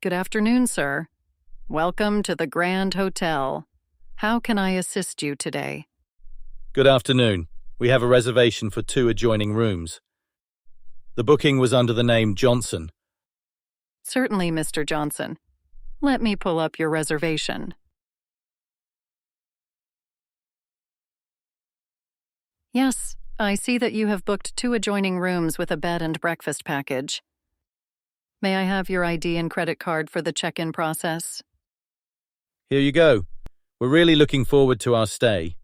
Good afternoon, sir. Welcome to the Grand Hotel. How can I assist you today? Good afternoon. We have a reservation for 2 adjoining rooms. The booking was under the name Johnson. Certainly, Mr. Johnson. Let me pull up your reservation. Yes, I see that you have booked 2 adjoining rooms with a bed and breakfast package. May I have your ID and credit card for the check-in process? Here you go. We're really looking forward to our stay.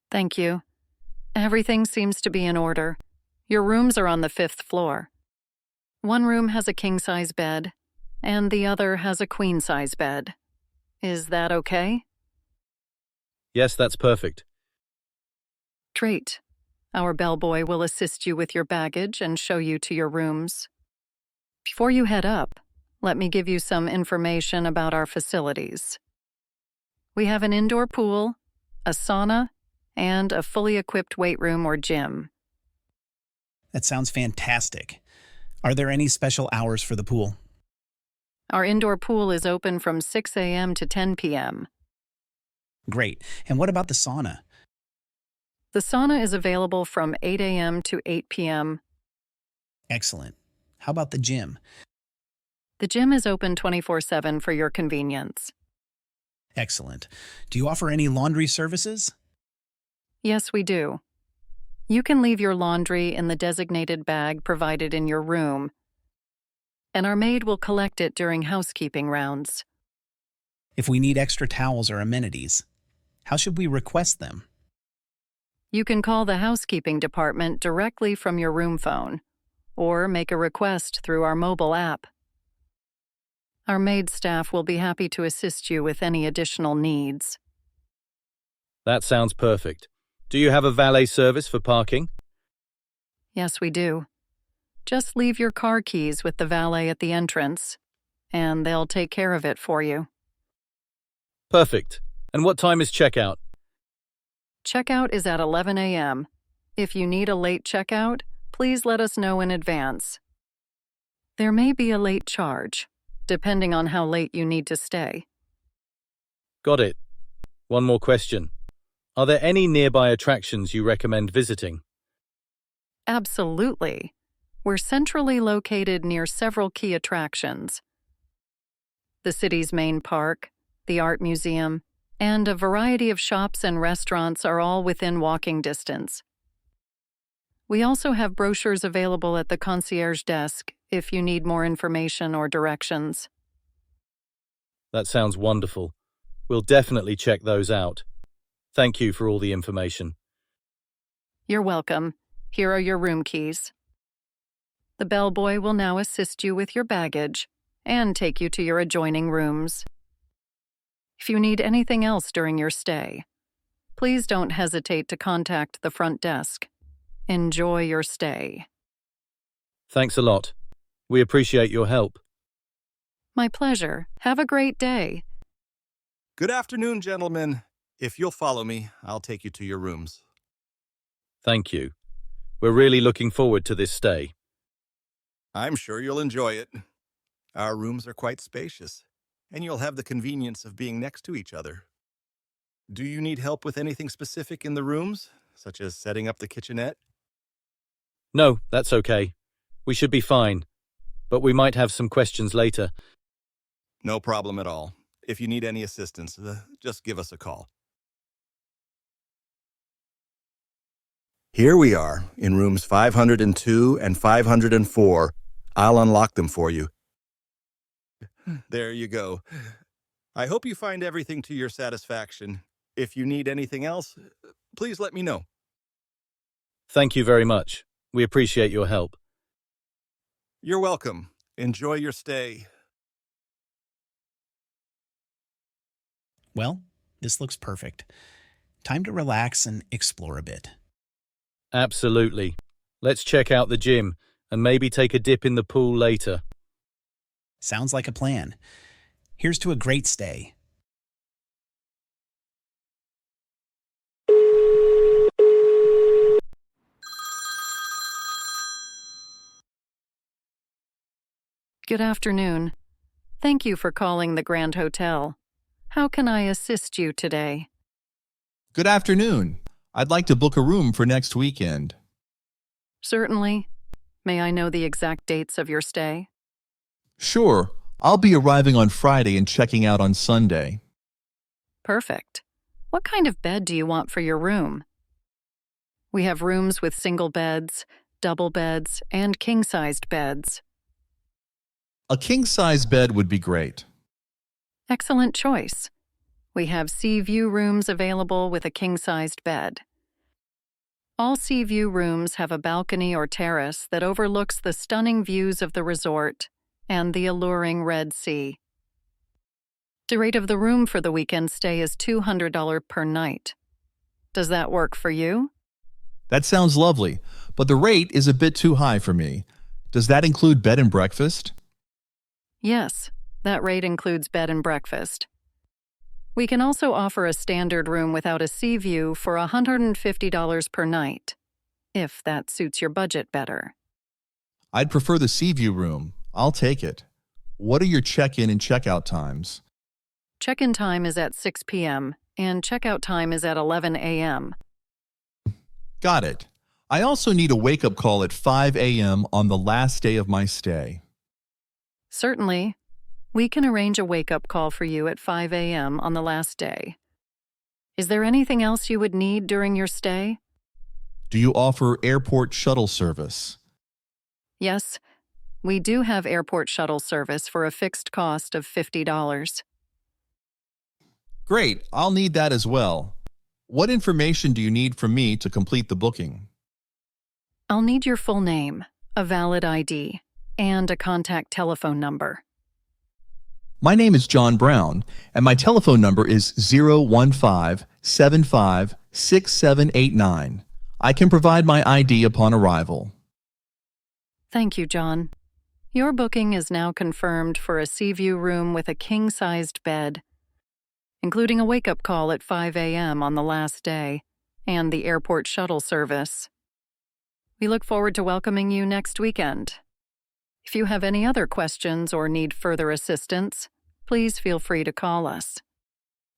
Thank you. Everything seems to be in order. Your rooms are on the 5th floor. One room has a king-size bed, and the other has a queen-size bed. Is that okay? Yes, that's perfect. Great. Our bellboy will assist you with your baggage and show you to your rooms. Before you head up, let me give you some information about our facilities. We have an indoor pool, a sauna, and a fully equipped weight room or gym. That sounds fantastic. Are there any special hours for the pool? Our indoor pool is open from 6 a.m. to 10 p.m. Great. And what about the sauna? The sauna is available from 8 a.m. to 8 p.m. Excellent. How about the gym? The gym is open 24/7 for your convenience. Excellent. Do you offer any laundry services? Yes, we do. You can leave your laundry in the designated bag provided in your room, and our maid will collect it during housekeeping rounds. If we need extra towels or amenities, how should we request them? You can call the housekeeping department directly from your room phone, or make a request through our mobile app. Our maid staff will be happy to assist you with any additional needs. That sounds perfect. Do you have a valet service for parking? Yes, we do. Just leave your car keys with the valet at the entrance, and they'll take care of it for you. Perfect. And what time is checkout? Checkout is at 11 a.m. If you need a late checkout, please let us know in advance. There may be a late charge, depending on how late you need to stay. Got it. One more question. Are there any nearby attractions you recommend visiting? Absolutely. We're centrally located near several key attractions. The city's main park, the art museum, and a variety of shops and restaurants are all within walking distance. We also have brochures available at the concierge desk if you need more information or directions. That sounds wonderful. We'll definitely check those out. Thank you for all the information. You're welcome. Here are your room keys. The bellboy will now assist you with your baggage and take you to your adjoining rooms. If you need anything else during your stay, please don't hesitate to contact the front desk. Enjoy your stay. Thanks a lot. We appreciate your help. My pleasure. Have a great day. Good afternoon, gentlemen. If you'll follow me, I'll take you to your rooms. Thank you. We're really looking forward to this stay. I'm sure you'll enjoy it. Our rooms are quite spacious, and you'll have the convenience of being next to each other. Do you need help with anything specific in the rooms, such as setting up the kitchenette? No, that's okay. We should be fine, but we might have some questions later. No problem at all. If you need any assistance, just give us a call. Here we are, in rooms 502 and 504. I'll unlock them for you. There you go. I hope you find everything to your satisfaction. If you need anything else, please let me know. Thank you very much. We appreciate your help. You're welcome. Enjoy your stay. Well, this looks perfect. Time to relax and explore a bit. Absolutely. Let's check out the gym and maybe take a dip in the pool later. Sounds like a plan. Here's to a great stay. Good afternoon. Thank you for calling the Grand Hotel. How can I assist you today? Good afternoon. I'd like to book a room for next weekend. Certainly. May I know the exact dates of your stay? Sure. I'll be arriving on Friday and checking out on Sunday. Perfect. What kind of bed do you want for your room? We have rooms with single beds, double beds, and king-sized beds. A king-size bed would be great. Excellent choice. We have sea view rooms available with a king-sized bed. All sea view rooms have a balcony or terrace that overlooks the stunning views of the resort and the alluring Red Sea. The rate of the room for the weekend stay is $200 per night. Does that work for you? That sounds lovely, but the rate is a bit too high for me. Does that include bed and breakfast? Yes, that rate includes bed and breakfast. We can also offer a standard room without a sea view for $150 per night, if that suits your budget better. I'd prefer the sea view room. I'll take it. What are your check-in and check-out times? Check-in time is at 6 p.m. and check-out time is at 11 a.m. Got it. I also need a wake-up call at 5 a.m. on the last day of my stay. Certainly. We can arrange a wake-up call for you at 5 a.m. on the last day. Is there anything else you would need during your stay? Do you offer airport shuttle service? Yes, we do have airport shuttle service for a fixed cost of $50. Great, I'll need that as well. What information do you need from me to complete the booking? I'll need your full name, a valid ID, and a contact telephone number. My name is John Brown, and my telephone number is 015-75-6789. I can provide my ID upon arrival. Thank you, John. Your booking is now confirmed for a sea view room with a king-sized bed, including a wake-up call at 5 a.m. on the last day, and the airport shuttle service. We look forward to welcoming you next weekend. If you have any other questions or need further assistance, please feel free to call us.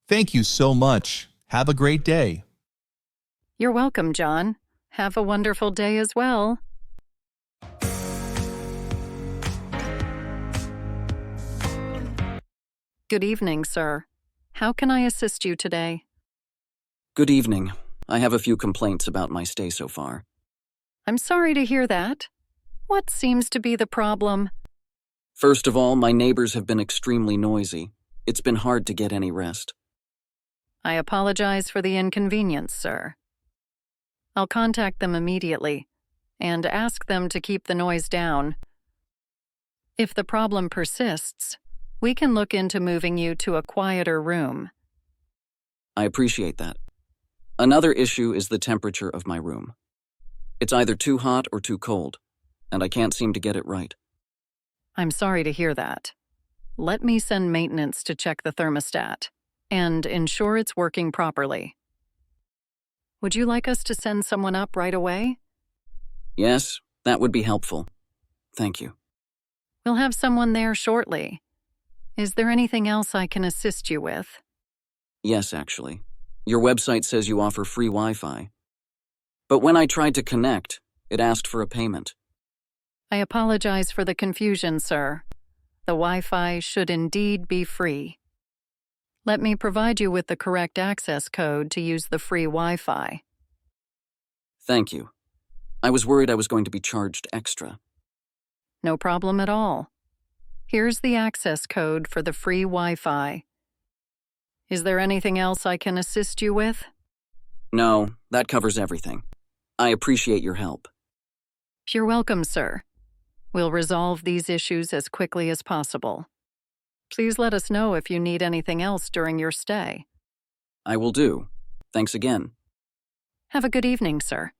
Thank you so much. Have a great day. You're welcome, John. Have a wonderful day as well. Good evening, sir. How can I assist you today? Good evening. I have a few complaints about my stay so far. I'm sorry to hear that. What seems to be the problem? First of all, my neighbors have been extremely noisy. It's been hard to get any rest. I apologize for the inconvenience, sir. I'll contact them immediately and ask them to keep the noise down. If the problem persists, we can look into moving you to a quieter room. I appreciate that. Another issue is the temperature of my room. It's either too hot or too cold, and I can't seem to get it right. I'm sorry to hear that. Let me send maintenance to check the thermostat and ensure it's working properly. Would you like us to send someone up right away? Yes, that would be helpful. Thank you. We'll have someone there shortly. Is there anything else I can assist you with? Yes, actually. Your website says you offer free Wi-Fi. But when I tried to connect, it asked for a payment. I apologize for the confusion, sir. The Wi-Fi should indeed be free. Let me provide you with the correct access code to use the free Wi-Fi. Thank you. I was worried I was going to be charged extra. No problem at all. Here's the access code for the free Wi-Fi. Is there anything else I can assist you with? No, that covers everything. I appreciate your help. You're welcome, sir. We'll resolve these issues as quickly as possible. Please let us know if you need anything else during your stay. I will do. Thanks again. Have a good evening, sir.